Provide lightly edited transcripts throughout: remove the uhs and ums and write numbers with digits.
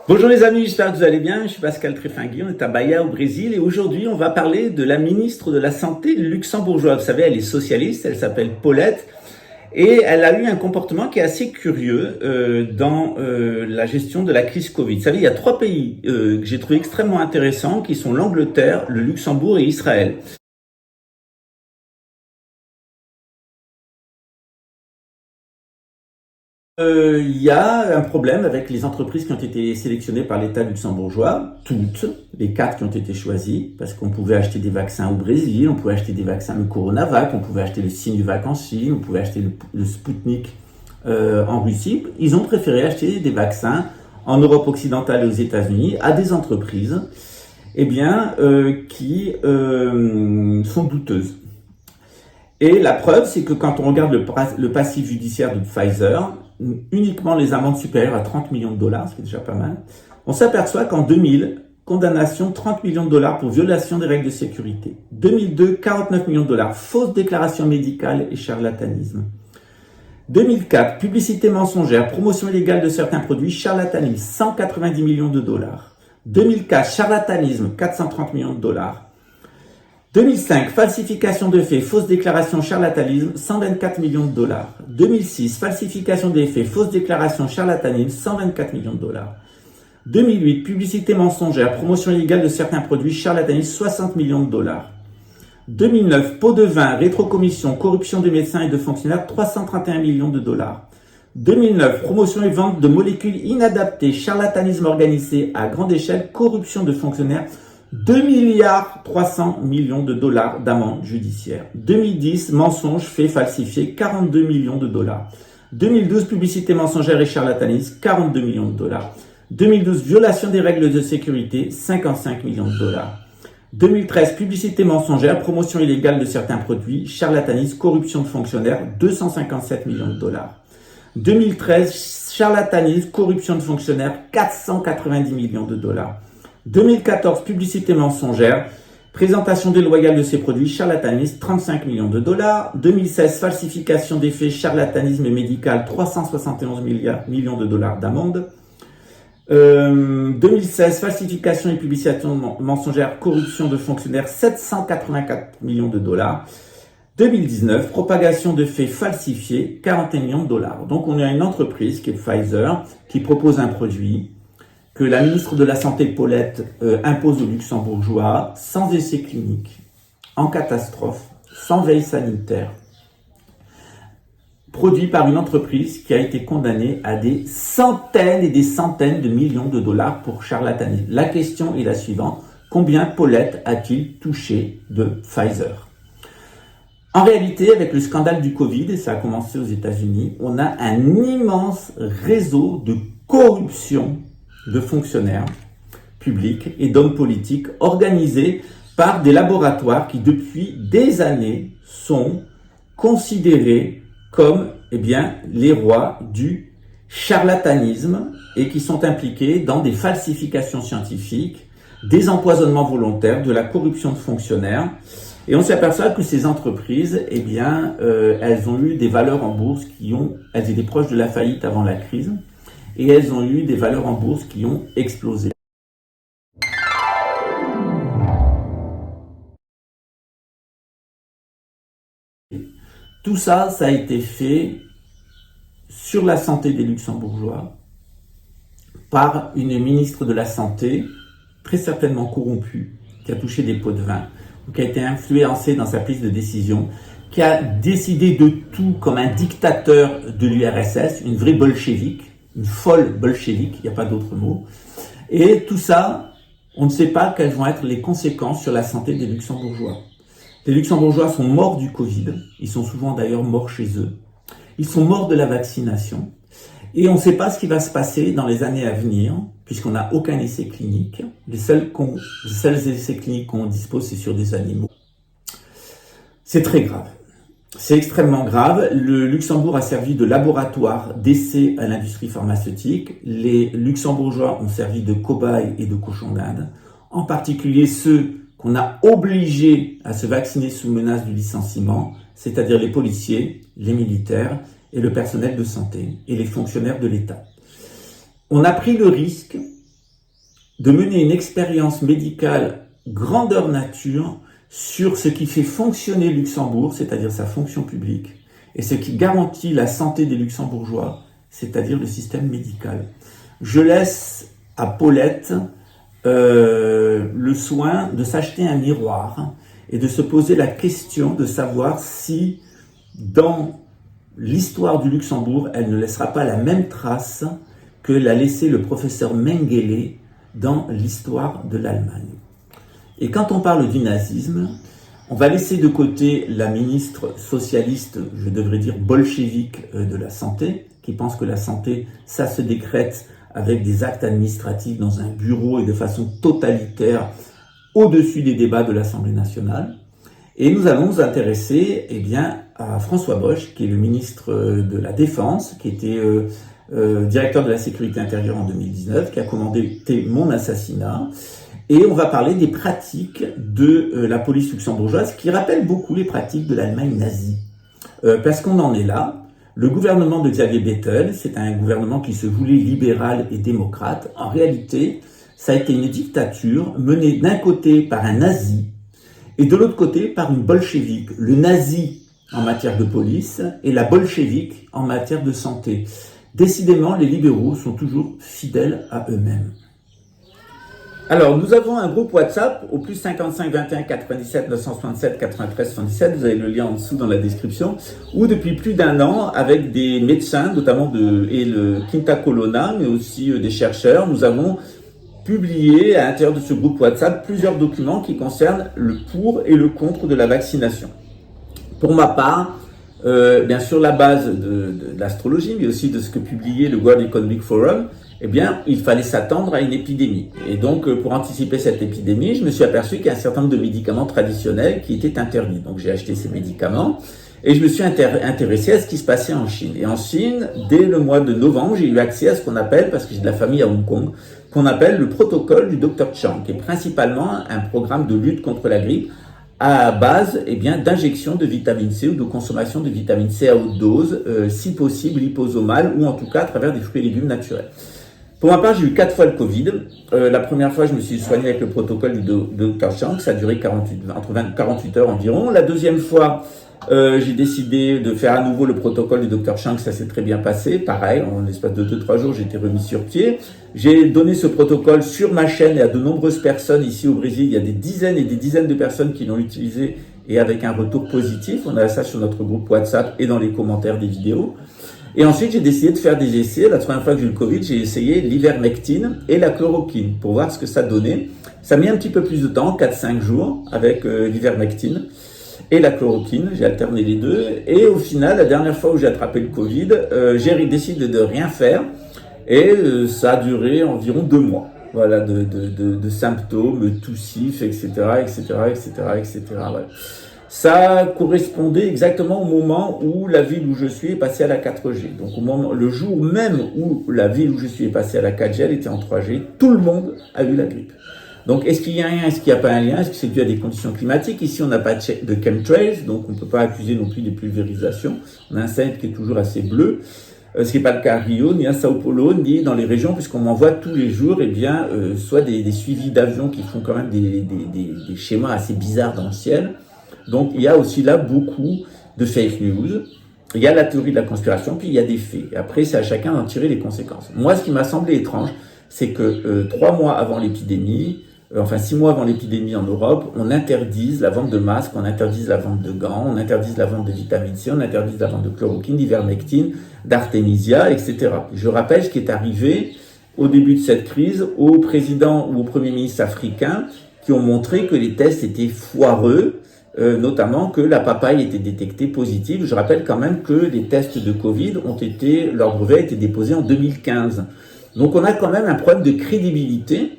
Bonjour les amis, j'espère que vous allez bien. Je suis Pascal Tréfinguier, on est à Bahia au Brésil et aujourd'hui on va parler de la ministre de la Santé luxembourgeoise. Vous savez, elle est socialiste, elle s'appelle Paulette et elle a eu un comportement qui est assez curieux dans la gestion de la crise Covid. Vous savez, il y a trois pays que j'ai trouvé extrêmement intéressants qui sont l'Angleterre, le Luxembourg et Israël. Il y a un problème avec les entreprises qui ont été sélectionnées par l'État luxembourgeois, toutes, les quatre qui ont été choisies, parce qu'on pouvait acheter des vaccins au Brésil, on pouvait acheter des vaccins, le Coronavac, on pouvait acheter le Sinovac en Chine, on pouvait acheter le Sputnik en Russie. Ils ont préféré acheter des vaccins en Europe occidentale et aux États-Unis à des entreprises qui sont douteuses. Et la preuve, c'est que quand on regarde le passif judiciaire de Pfizer, uniquement les amendes supérieures à 30 millions de dollars, ce qui est déjà pas mal, on s'aperçoit qu'en 2000, condamnation 30 millions de dollars pour violation des règles de sécurité. 2002, 49 millions de dollars, fausse déclaration médicale et charlatanisme. 2004, publicité mensongère, promotion illégale de certains produits, charlatanisme, 190 millions de dollars. 2004, charlatanisme, 430 millions de dollars. 2005, falsification de faits, fausse déclaration, charlatanisme, 124 millions de dollars. 2006, falsification des faits, fausse déclaration, charlatanisme, 124 millions de dollars. 2008, publicité mensongère, promotion illégale de certains produits, charlatanisme, 60 millions de dollars. 2009, pot de vin, rétrocommission, corruption des médecins et de fonctionnaires, 331 millions de dollars. 2009, promotion et vente de molécules inadaptées, charlatanisme organisé à grande échelle, corruption de fonctionnaires, 2 milliards 300 millions de dollars d'amende judiciaire. 2010, mensonges, faits falsifiés, 42 millions de dollars. 2012, publicité mensongère et charlatanisme, 42 millions de dollars. 2012, violation des règles de sécurité, 55 millions de dollars. 2013, publicité mensongère, promotion illégale de certains produits, charlatanisme, corruption de fonctionnaires, 257 millions de dollars. 2013, charlatanisme, corruption de fonctionnaires, 490 millions de dollars. 2014, publicité mensongère, présentation déloyale de ces produits, charlatanisme, 35 millions de dollars. 2016, falsification des faits, charlatanisme et médical, 371 millions de dollars d'amende. 2016, falsification et publication mensongère, corruption de fonctionnaires, 784 millions de dollars. 2019, propagation de faits falsifiés, 41 millions de dollars. Donc on a une entreprise qui est Pfizer, qui propose un produit que la ministre de la Santé, Paulette, impose aux luxembourgeois, sans essai clinique, en catastrophe, sans veille sanitaire, produit par une entreprise qui a été condamnée à des centaines et des centaines de millions de dollars pour charlatanisme. La question est la suivante: combien Paulette a-t-il touché de Pfizer? En réalité, avec le scandale du Covid, et ça a commencé aux États-Unis, on a un immense réseau de corruption de fonctionnaires publics et d'hommes politiques organisés par des laboratoires qui, depuis des années, sont considérés comme les rois du charlatanisme et qui sont impliqués dans des falsifications scientifiques, des empoisonnements volontaires, de la corruption de fonctionnaires. Et on s'aperçoit que ces entreprises, elles ont eu des valeurs en bourse elles étaient proches de la faillite avant la crise, et elles ont eu des valeurs en bourse qui ont explosé. Tout ça, ça a été fait sur la santé des Luxembourgeois par une ministre de la Santé très certainement corrompue, qui a touché des pots de vin, ou qui a été influencée dans sa prise de décision, qui a décidé de tout comme un dictateur de l'URSS, une vraie bolchevique, une folle bolchevique, il n'y a pas d'autre mot. Et tout ça, on ne sait pas quelles vont être les conséquences sur la santé des Luxembourgeois. Les Luxembourgeois sont morts du Covid, ils sont souvent d'ailleurs morts chez eux. Ils sont morts de la vaccination. Et on ne sait pas ce qui va se passer dans les années à venir, puisqu'on n'a aucun essai clinique. Les seuls essais cliniques qu'on dispose, c'est sur des animaux. C'est très grave. C'est extrêmement grave. Le Luxembourg a servi de laboratoire d'essai à l'industrie pharmaceutique. Les Luxembourgeois ont servi de cobayes et de cochons d'Inde, en particulier ceux qu'on a obligés à se vacciner sous menace du licenciement, c'est-à-dire les policiers, les militaires et le personnel de santé et les fonctionnaires de l'État. On a pris le risque de mener une expérience médicale grandeur nature sur ce qui fait fonctionner Luxembourg, c'est-à-dire sa fonction publique, et ce qui garantit la santé des Luxembourgeois, c'est-à-dire le système médical. Je laisse à Paulette le soin de s'acheter un miroir et de se poser la question de savoir si, dans l'histoire du Luxembourg, elle ne laissera pas la même trace que l'a laissé le professeur Mengele dans l'histoire de l'Allemagne. Et quand on parle du nazisme, on va laisser de côté la ministre socialiste, je devrais dire bolchevique de la santé, qui pense que la santé, ça se décrète avec des actes administratifs dans un bureau et de façon totalitaire au-dessus des débats de l'Assemblée nationale. Et nous allons nous intéresser à François Bosch, qui est le ministre de la Défense, qui était directeur de la sécurité intérieure en 2019, qui a commandé mon assassinat. Et on va parler des pratiques de la police luxembourgeoise, qui rappellent beaucoup les pratiques de l'Allemagne nazie. Parce qu'on en est là. Le gouvernement de Xavier Bettel, c'est un gouvernement qui se voulait libéral et démocrate. En réalité, ça a été une dictature menée d'un côté par un nazi et de l'autre côté par une bolchevique. Le nazi en matière de police et la bolchevique en matière de santé. Décidément, les libéraux sont toujours fidèles à eux-mêmes. Alors, nous avons un groupe WhatsApp au plus 55 21 97 967 93 77. Vous avez le lien en dessous dans la description. Où depuis plus d'un an, avec des médecins, notamment et le Quinta Colonna, mais aussi des chercheurs, nous avons publié à l'intérieur de ce groupe WhatsApp plusieurs documents qui concernent le pour et le contre de la vaccination. Pour ma part, bien sûr, la base de l'astrologie, mais aussi de ce que publiait le World Economic Forum, il fallait s'attendre à une épidémie. Et donc, pour anticiper cette épidémie, je me suis aperçu qu'il y a un certain nombre de médicaments traditionnels qui étaient interdits. Donc, j'ai acheté ces médicaments et je me suis intéressé à ce qui se passait en Chine. Et en Chine, dès le mois de novembre, j'ai eu accès à ce qu'on appelle, parce que j'ai de la famille à Hong Kong, qu'on appelle le protocole du Dr Chang, qui est principalement un programme de lutte contre la grippe à base d'injection de vitamine C ou de consommation de vitamine C à haute dose, si possible liposomale ou en tout cas à travers des fruits et légumes naturels. Pour ma part, j'ai eu 4 fois le Covid. La première fois, je me suis soigné avec le protocole du Dr Chang, ça a duré 48 heures environ. La deuxième fois, j'ai décidé de faire à nouveau le protocole du Dr Chang, ça s'est très bien passé. Pareil, en l'espace de 2-3 jours, j'ai été remis sur pied. J'ai donné ce protocole sur ma chaîne et à de nombreuses personnes ici au Brésil. Il y a des dizaines et des dizaines de personnes qui l'ont utilisé et avec un retour positif. On a ça sur notre groupe WhatsApp et dans les commentaires des vidéos. Et ensuite, j'ai décidé de faire des essais. La première fois que j'ai eu le Covid, j'ai essayé l'ivermectine et la chloroquine pour voir ce que ça donnait. Ça a mis un petit peu plus de temps, 4-5 jours, avec l'ivermectine et la chloroquine. J'ai alterné les deux. Et au final, la dernière fois où j'ai attrapé le Covid, j'ai décidé de rien faire. Et ça a duré environ 2 mois. Voilà, de symptômes toussifs, etc., etc., etc., etc. Voilà. Ça correspondait exactement au moment où la ville où je suis est passée à la 4G. Donc le jour même où la ville où je suis est passée à la 4G, elle était en 3G, tout le monde a eu la grippe. Donc est-ce qu'il y a un lien, est-ce qu'il n'y a pas un lien, est-ce que c'est dû à des conditions climatiques? Ici on n'a pas de chemtrails, donc on ne peut pas accuser non plus des pulvérisations. On a un ciel qui est toujours assez bleu. Ce qui n'est pas le cas à Rio, ni à Sao Paulo, ni dans les régions, puisqu'on m'envoie tous les jours, soit des suivis d'avions qui font quand même des schémas assez bizarres dans le ciel. Donc, il y a aussi là beaucoup de fake news. Il y a la théorie de la conspiration, puis il y a des faits. Et après, c'est à chacun d'en tirer les conséquences. Moi, ce qui m'a semblé étrange, c'est que 3 mois avant l'épidémie, 6 mois avant l'épidémie en Europe, on interdise la vente de masques, on interdise la vente de gants, on interdise la vente de vitamine C, on interdise la vente de chloroquine, d'ivermectine, d'artémisia, etc. Je rappelle ce qui est arrivé au début de cette crise au président ou au premier ministre africain qui ont montré que les tests étaient foireux, notamment que la papaye était détectée positive. Je rappelle quand même que les tests de Covid leur brevet a été déposé en 2015. Donc on a quand même un problème de crédibilité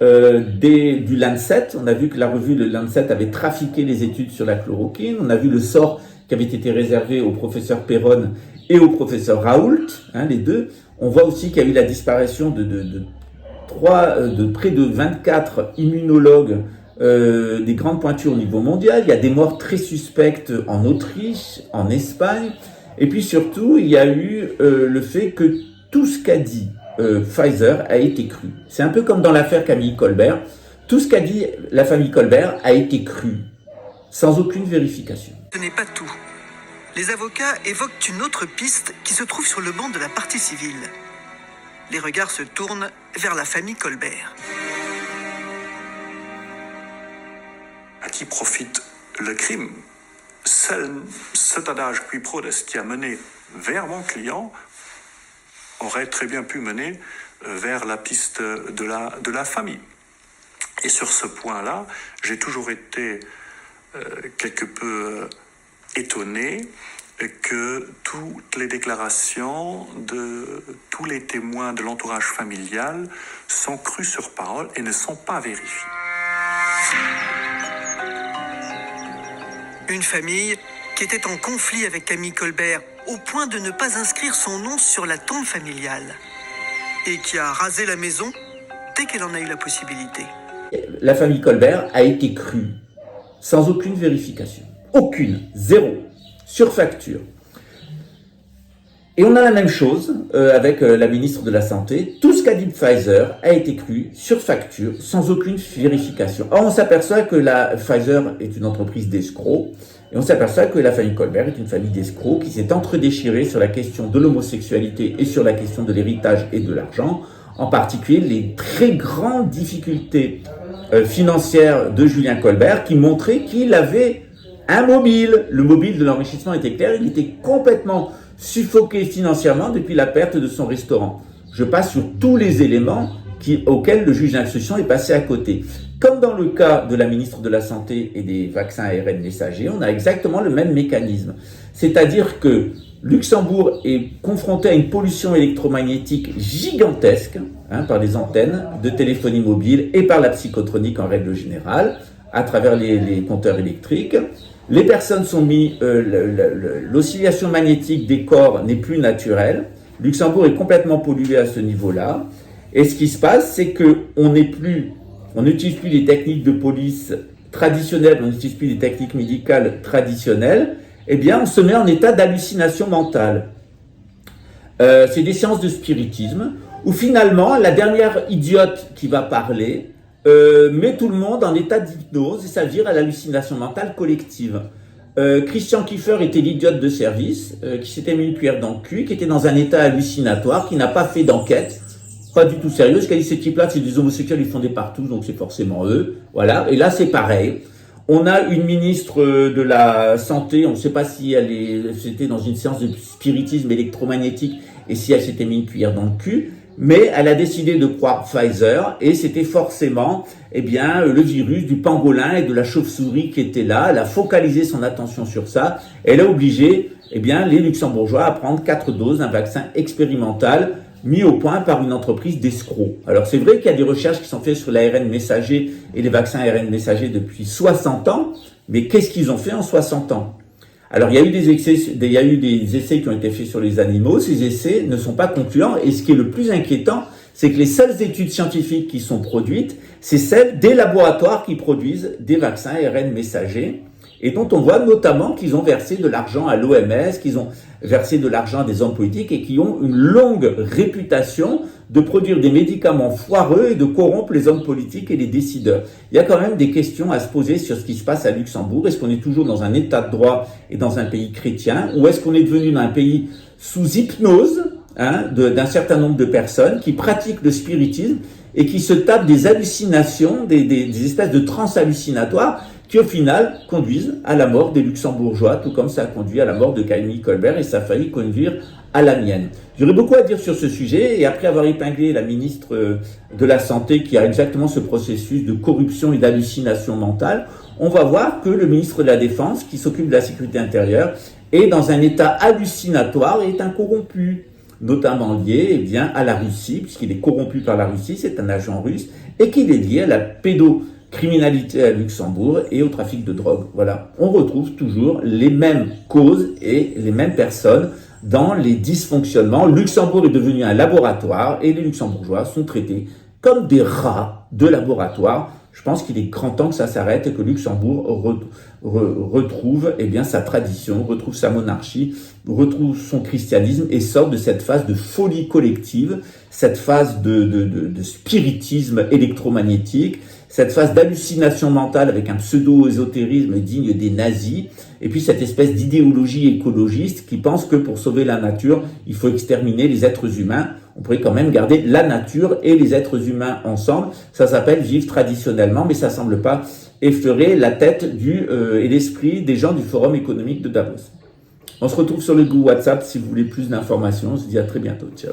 du Lancet. On a vu que la revue de Lancet avait trafiqué les études sur la chloroquine. On a vu le sort qui avait été réservé au professeur Perron et au professeur Raoult, les deux. On voit aussi qu'il y a eu la disparition de près de 24 immunologues des grandes pointures au niveau mondial. Il y a des morts très suspectes en Autriche, en Espagne. Et puis surtout, il y a eu le fait que tout ce qu'a dit Pfizer a été cru. C'est un peu comme dans l'affaire Camille Colbert. Tout ce qu'a dit la famille Colbert a été cru, sans aucune vérification. Ce n'est pas tout. Les avocats évoquent une autre piste qui se trouve sur le banc de la partie civile. Les regards se tournent vers la famille Colbert. À qui profite le crime? Cet adage qui prodeste qui a mené vers mon client aurait très bien pu mener vers la piste de la famille. Et sur ce point-là, j'ai toujours été quelque peu étonné que toutes les déclarations de tous les témoins de l'entourage familial sont crues sur parole et ne sont pas vérifiées. Une famille qui était en conflit avec Camille Colbert au point de ne pas inscrire son nom sur la tombe familiale et qui a rasé la maison dès qu'elle en a eu la possibilité. La famille Colbert a été crue, sans aucune vérification. Aucune, zéro, sur facture. Et on a la même chose avec la ministre de la Santé. Tout ce qu'a dit Pfizer a été cru sur facture, sans aucune vérification. Or, on s'aperçoit que la Pfizer est une entreprise d'escrocs, et on s'aperçoit que la famille Colbert est une famille d'escrocs qui s'est entredéchirée sur la question de l'homosexualité et sur la question de l'héritage et de l'argent, en particulier les très grandes difficultés financières de Julien Colbert, qui montraient qu'il avait un mobile. Le mobile de l'enrichissement était clair, il était complètement suffoqué financièrement depuis la perte de son restaurant. Je passe sur tous les éléments auxquels le juge d'instruction est passé à côté. Comme dans le cas de la ministre de la Santé et des vaccins ARN messagers, on a exactement le même mécanisme. C'est-à-dire que Luxembourg est confronté à une pollution électromagnétique gigantesque par les antennes de téléphonie mobile et par la psychotronique en règle générale, à travers les compteurs électriques. Les personnes sont mises, l'oscillation magnétique des corps n'est plus naturelle. Luxembourg est complètement pollué à ce niveau-là. Et ce qui se passe, c'est qu'on n'utilise plus les techniques de police traditionnelles, on n'utilise plus les techniques médicales traditionnelles. Eh bien, on se met en état d'hallucination mentale. C'est des séances de spiritisme où finalement, la dernière idiote qui va parler met tout le monde en état d'hypnose, c'est-à-dire à l'hallucination mentale collective. Christian Kiefer était l'idiote de service, qui s'était mis une cuillère dans le cul, qui était dans un état hallucinatoire, qui n'a pas fait d'enquête, pas du tout sérieuse, qui a dit ces types-là, c'est des homosexuels, ils font des partous, donc c'est forcément eux. Voilà. Et là, c'est pareil. On a une ministre de la Santé, on ne sait pas si c'était dans une séance de spiritisme électromagnétique et si elle s'était mis une cuillère dans le cul, mais elle a décidé de croire Pfizer et c'était forcément le virus du pangolin et de la chauve-souris qui était là. Elle a focalisé son attention sur ça. Elle a obligé les Luxembourgeois à prendre 4 doses d'un vaccin expérimental mis au point par une entreprise d'escrocs. Alors c'est vrai qu'il y a des recherches qui sont faites sur l'ARN messager et les vaccins ARN messagers depuis 60 ans, mais qu'est-ce qu'ils ont fait en 60 ans? Alors il y a eu des essais qui ont été faits sur les animaux, ces essais ne sont pas concluants et ce qui est le plus inquiétant, c'est que les seules études scientifiques qui sont produites, c'est celles des laboratoires qui produisent des vaccins ARN messagers et dont on voit notamment qu'ils ont versé de l'argent à l'OMS, qu'ils ont versé de l'argent à des hommes politiques et qui ont une longue réputation de produire des médicaments foireux et de corrompre les hommes politiques et les décideurs. Il y a quand même des questions à se poser sur ce qui se passe à Luxembourg. Est-ce qu'on est toujours dans un état de droit et dans un pays chrétien, ou est-ce qu'on est devenu dans un pays sous hypnose d'un certain nombre de personnes qui pratiquent le spiritisme et qui se tapent des hallucinations, des espèces de trans hallucinatoires qui au final conduisent à la mort des Luxembourgeois, tout comme ça a conduit à la mort de Camille Colbert et ça a failli conduire à la mienne. J'aurais beaucoup à dire sur ce sujet et après avoir épinglé la ministre de la Santé qui a exactement ce processus de corruption et d'hallucination mentale, on va voir que le ministre de la Défense, qui s'occupe de la sécurité intérieure, est dans un état hallucinatoire et est un corrompu, notamment lié à la Russie, puisqu'il est corrompu par la Russie, c'est un agent russe, et qu'il est lié à la pédocriminalité à Luxembourg et au trafic de drogue. Voilà, on retrouve toujours les mêmes causes et les mêmes personnes dans les dysfonctionnements. Luxembourg est devenu un laboratoire et les Luxembourgeois sont traités comme des rats de laboratoire. Je pense qu'il est grand temps que ça s'arrête et que Luxembourg retrouve eh bien, sa tradition, retrouve sa monarchie, retrouve son christianisme et sorte de cette phase de folie collective, cette phase de spiritisme électromagnétique, cette phase d'hallucination mentale avec un pseudo-ésotérisme digne des nazis, et puis cette espèce d'idéologie écologiste qui pense que pour sauver la nature, il faut exterminer les êtres humains. On pourrait quand même garder la nature et les êtres humains ensemble. Ça s'appelle vivre traditionnellement, mais ça semble pas effleurer la tête et l'esprit des gens du Forum économique de Davos. On se retrouve sur le groupe WhatsApp si vous voulez plus d'informations. On se dit à très bientôt. Ciao.